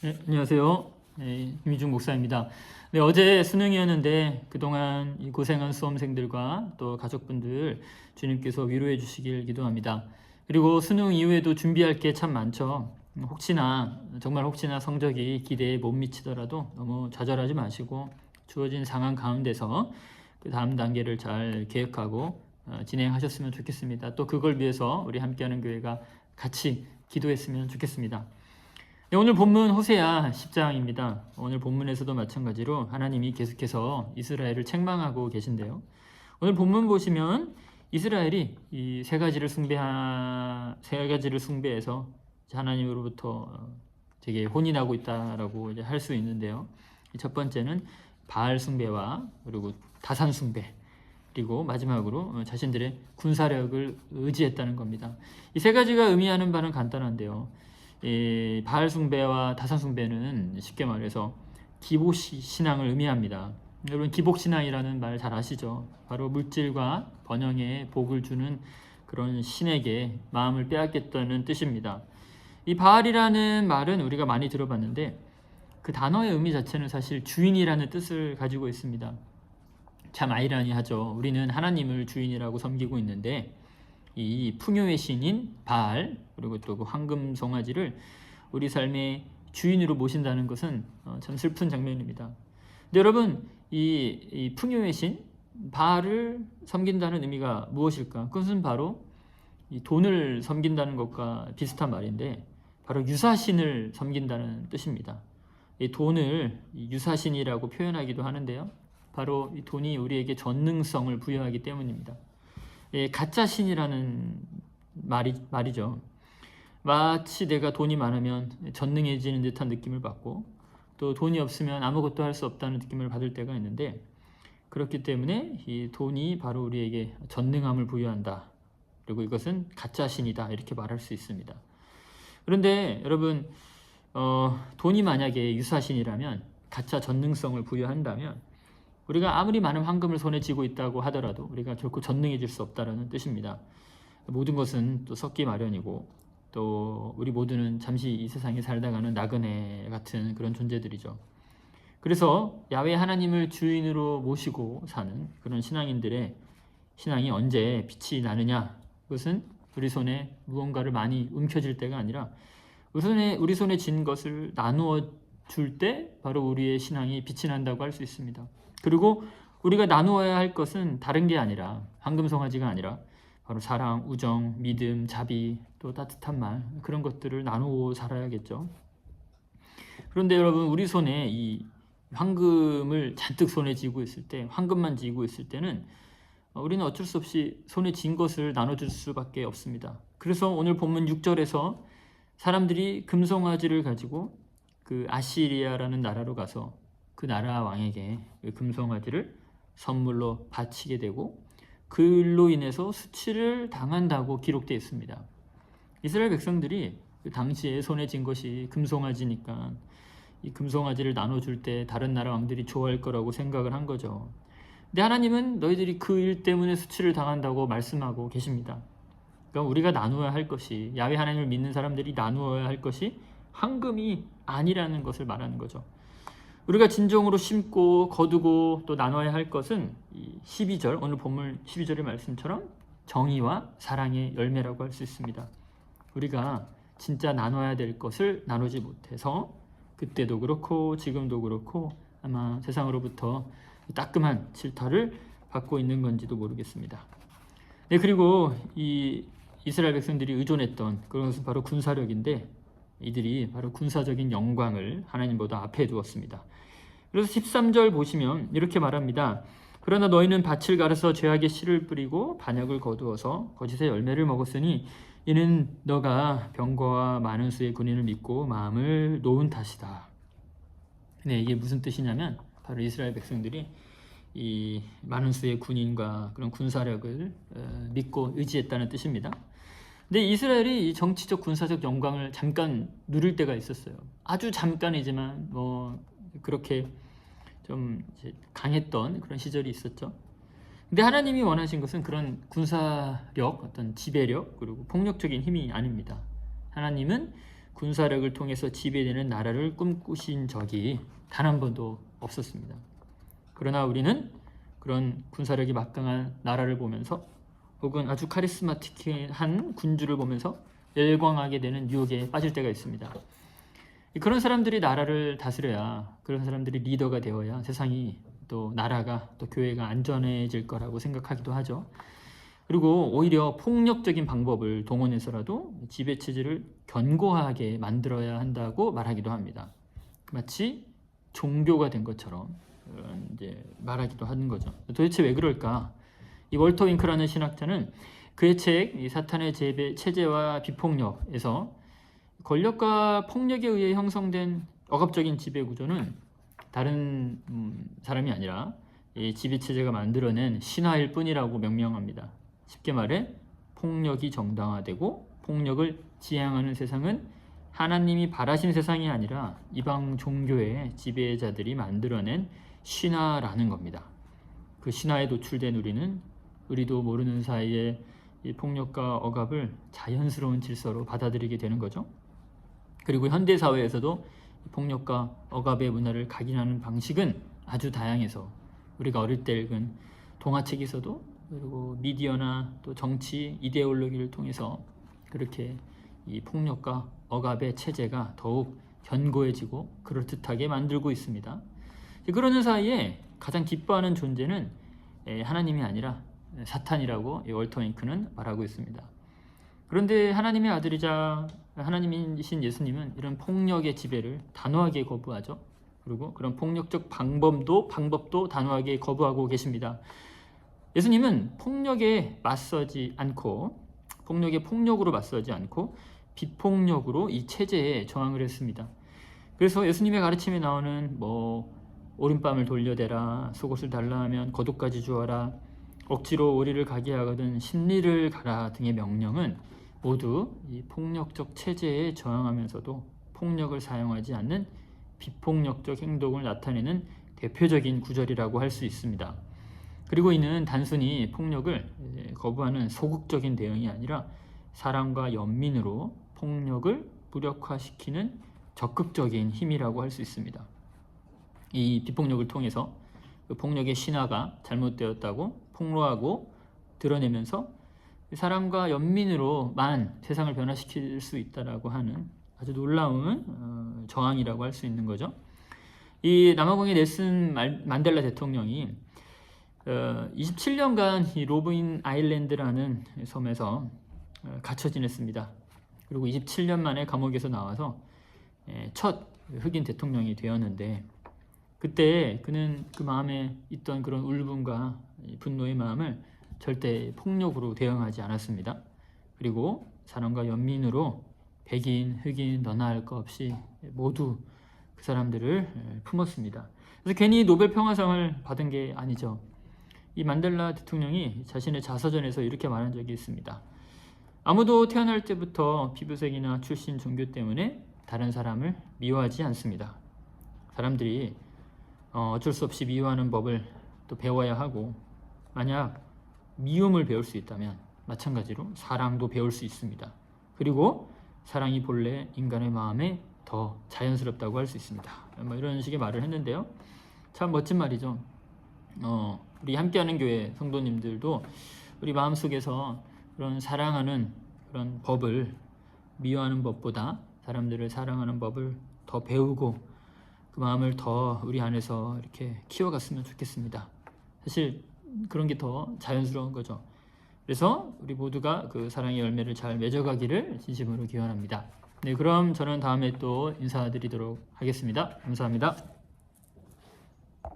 네, 안녕하세요. 네, 김희중 목사입니다. 네, 어제 수능이었는데 그동안 이 고생한 수험생들과 또 가족분들 주님께서 위로해 주시길 기도합니다. 그리고 수능 이후에도 준비할 게 참 많죠. 정말 혹시나 성적이 기대에 못 미치더라도 너무 좌절하지 마시고 주어진 상황 가운데서 그 다음 단계를 잘 계획하고 진행하셨으면 좋겠습니다. 또 그걸 위해서 우리 함께하는 교회가 같이 기도했으면 좋겠습니다. 네, 오늘 본문 호세아 10장입니다. 오늘 본문에서도 마찬가지로 하나님이 계속해서 이스라엘을 책망하고 계신데요. 오늘 본문 보시면 이스라엘이 이 세 가지를 숭배해서 하나님으로부터 되게 혼인하고 있다라고 할 수 있는데요. 첫 번째는 바알 숭배와 그리고 다산 숭배, 그리고 마지막으로 자신들의 군사력을 의지했다는 겁니다. 이 세 가지가 의미하는 바는 간단한데요. 이 바알 숭배와 다산 숭배는 쉽게 말해서 기복 신앙을 의미합니다. 여러분, 기복 신앙이라는 말 잘 아시죠? 바로 물질과 번영에 복을 주는 그런 신에게 마음을 빼앗겠다는 뜻입니다. 이 바알이라는 말은 우리가 많이 들어봤는데 그 단어의 의미 자체는 사실 주인이라는 뜻을 가지고 있습니다. 참 아이러니하죠. 우리는 하나님을 주인이라고 섬기고 있는데 이 풍요의 신인 바알, 그리고 또 그 황금 송아지를 우리 삶의 주인으로 모신다는 것은 참 슬픈 장면입니다. 근데 여러분, 이 풍요의 신 바알을 섬긴다는 의미가 무엇일까? 그것은 바로 이 돈을 섬긴다는 것과 비슷한 말인데 바로 유사신을 섬긴다는 뜻입니다. 이 돈을 유사신이라고 표현하기도 하는데요. 바로 이 돈이 우리에게 전능성을 부여하기 때문입니다. 가짜 신이라는 말이죠. 마치 내가 돈이 많으면 전능해지는 듯한 느낌을 받고 또 돈이 없으면 아무것도 할 수 없다는 느낌을 받을 때가 있는데, 그렇기 때문에 이 돈이 바로 우리에게 전능함을 부여한다. 그리고 이것은 가짜 신이다, 이렇게 말할 수 있습니다. 그런데 여러분, 돈이 만약에 유사신이라면, 가짜 전능성을 부여한다면 우리가 아무리 많은 황금을 손에 쥐고 있다고 하더라도 우리가 결코 전능해질 수 없다는 뜻입니다. 모든 것은 또 썩기 마련이고 또 우리 모두는 잠시 이 세상에 살다가는 나그네 같은 그런 존재들이죠. 그래서 야훼 하나님을 주인으로 모시고 사는 그런 신앙인들의 신앙이 언제 빛이 나느냐? 그것은 우리 손에 무언가를 많이 움켜쥘 때가 아니라 우리 손에 쥔 것을 나누어 줄 때 바로 우리의 신앙이 빛이 난다고 할 수 있습니다. 그리고 우리가 나누어야 할 것은 다른 게 아니라, 황금송아지가 아니라 바로 사랑, 우정, 믿음, 자비, 또 따뜻한 말, 그런 것들을 나누어 살아야겠죠. 그런데 여러분, 우리 손에 이 황금을 잔뜩 손에 쥐고 있을 때, 황금만 쥐고 있을 때는 우리는 어쩔 수 없이 손에 쥔 것을 나눠줄 수밖에 없습니다. 그래서 오늘 본문 6절에서 사람들이 금송아지를 가지고 그 아시리아라는 나라로 가서 그 나라 왕에게 그 금송아지를 선물로 바치게 되고 그로 인해서 수치를 당한다고 기록되어 있습니다. 이스라엘 백성들이 그 당시에 손에 쥔 것이 금송아지니까 이 금송아지를 나눠줄 때 다른 나라 왕들이 좋아할 거라고 생각을 한 거죠. 근데 하나님은 너희들이 그 일 때문에 수치를 당한다고 말씀하고 계십니다. 그러니까 우리가 나누어야 할 것이, 야훼 하나님을 믿는 사람들이 나누어야 할 것이 황금이 아니라는 것을 말하는 거죠. 우리가 진정으로 심고 거두고 또 나눠야 할 것은 이 12절, 오늘 본문 12절의 말씀처럼 정의와 사랑의 열매라고 할 수 있습니다. 우리가 진짜 나눠야 될 것을 나누지 못해서 그때도 그렇고 지금도 그렇고 아마 세상으로부터 따끔한 질타를 받고 있는 건지도 모르겠습니다. 네, 그리고 이 이스라엘 백성들이 의존했던 그런 것은 바로 군사력인데 이들이 바로 군사적인 영광을 하나님보다 앞에 두었습니다. 그래서 13절 보시면 이렇게 말합니다. 그러나 너희는 밭을 갈아서 죄악의 씨를 뿌리고 반역을 거두어서 거짓의 열매를 먹었으니 이는 너가 병거와 많은 수의 군인을 믿고 마음을 놓은 탓이다. 네, 이게 무슨 뜻이냐면 바로 이스라엘 백성들이 이 많은 수의 군인과 그런 군사력을 믿고 의지했다는 뜻입니다. 근데 이스라엘이 이 정치적 군사적 영광을 잠깐 누릴 때가 있었어요. 아주 잠깐이지만 그렇게 좀 이제 강했던 그런 시절이 있었죠. 근데 하나님이 원하신 것은 그런 군사력, 어떤 지배력, 그리고 폭력적인 힘이 아닙니다. 하나님은 군사력을 통해서 지배되는 나라를 꿈꾸신 적이 단 한 번도 없었습니다. 그러나 우리는 그런 군사력이 막강한 나라를 보면서 혹은 아주 카리스마틱한 군주를 보면서 열광하게 되는 유혹에 빠질 때가 있습니다. 그런 사람들이 나라를 다스려야, 그런 사람들이 리더가 되어야 세상이 또 나라가 또 교회가 안전해질 거라고 생각하기도 하죠. 그리고 오히려 폭력적인 방법을 동원해서라도 지배체제를 견고하게 만들어야 한다고 말하기도 합니다. 마치 종교가 된 것처럼 이제 말하기도 하는 거죠. 도대체 왜 그럴까? 이 월터 윙크라는 신학자는 그의 책 사탄의 체제와 비폭력에서 권력과 폭력에 의해 형성된 억압적인 지배 구조는 다른 사람이 아니라 이 지배 체제가 만들어낸 신화일 뿐이라고 명명합니다. 쉽게 말해 폭력이 정당화되고 폭력을 지향하는 세상은 하나님이 바라신 세상이 아니라 이방 종교의 지배자들이 만들어낸 신화라는 겁니다. 그 신화에 노출된 우리도 모르는 사이에 이 폭력과 억압을 자연스러운 질서로 받아들이게 되는 거죠. 그리고 현대 사회에서도 폭력과 억압의 문화를 각인하는 방식은 아주 다양해서 우리가 어릴 때 읽은 동화책에서도 그리고 미디어나 또 정치 이데올로기를 통해서 그렇게 이 폭력과 억압의 체제가 더욱 견고해지고 그럴듯하게 만들고 있습니다. 그러는 사이에 가장 기뻐하는 존재는 하나님이 아니라 사탄이라고 월터 윙크는 말하고 있습니다. 그런데 하나님의 아들이자 하나님이신 예수님은 이런 폭력의 지배를 단호하게 거부하죠. 그리고 그런 폭력적 방법도 단호하게 거부하고 계십니다. 예수님은 폭력에 맞서지 않고, 폭력에 폭력으로 맞서지 않고 비폭력으로 이 체제에 저항을 했습니다. 그래서 예수님의 가르침에 나오는 오른밤을 돌려대라, 속옷을 달라 하면 겉옷까지 주어라, 억지로 오리를 가게 하거든 심리를 가라 등의 명령은 모두 이 폭력적 체제에 저항하면서도 폭력을 사용하지 않는 비폭력적 행동을 나타내는 대표적인 구절이라고 할 수 있습니다. 그리고 이는 단순히 폭력을 거부하는 소극적인 대응이 아니라 사랑과 연민으로 폭력을 무력화시키는 적극적인 힘이라고 할 수 있습니다. 이 비폭력을 통해서 그 폭력의 신화가 잘못되었다고 폭로하고 드러내면서 사랑과 연민으로만 세상을 변화시킬 수 있다라고 하는 아주 놀라운 저항이라고 할 수 있는 거죠. 이 남아공의 넬슨 만델라 대통령이 27년간 이 로브인 아일랜드라는 섬에서 갇혀 지냈습니다. 그리고 27년 만에 감옥에서 나와서 첫 흑인 대통령이 되었는데, 그때 그는 그 마음에 있던 그런 울분과 분노의 마음을 절대 폭력으로 대응하지 않았습니다. 그리고 사랑과 연민으로 백인, 흑인 너나 할 것 없이 모두 그 사람들을 품었습니다. 그래서 괜히 노벨 평화상을 받은 게 아니죠. 이 만델라 대통령이 자신의 자서전에서 이렇게 말한 적이 있습니다. 아무도 태어날 때부터 피부색이나 출신, 종교 때문에 다른 사람을 미워하지 않습니다. 사람들이 어쩔 수 없이 미워하는 법을 또 배워야 하고, 만약 미움을 배울 수 있다면 마찬가지로 사랑도 배울 수 있습니다. 그리고 사랑이 본래 인간의 마음에 더 자연스럽다고 할 수 있습니다. 이런 식의 말을 했는데요. 참 멋진 말이죠. 우리 함께하는 교회 성도님들도 우리 마음속에서 그런 사랑하는 그런 법을, 미워하는 법보다 사람들을 사랑하는 법을 더 배우고 그 마음을 더 우리 안에서 이렇게 키워갔으면 좋겠습니다. 사실 그런 게 더 자연스러운 거죠. 그래서 우리 모두가 그 사랑의 열매를 잘 맺어가기를 진심으로 기원합니다. 네, 그럼 저는 다음에 또 인사드리도록 하겠습니다. 감사합니다.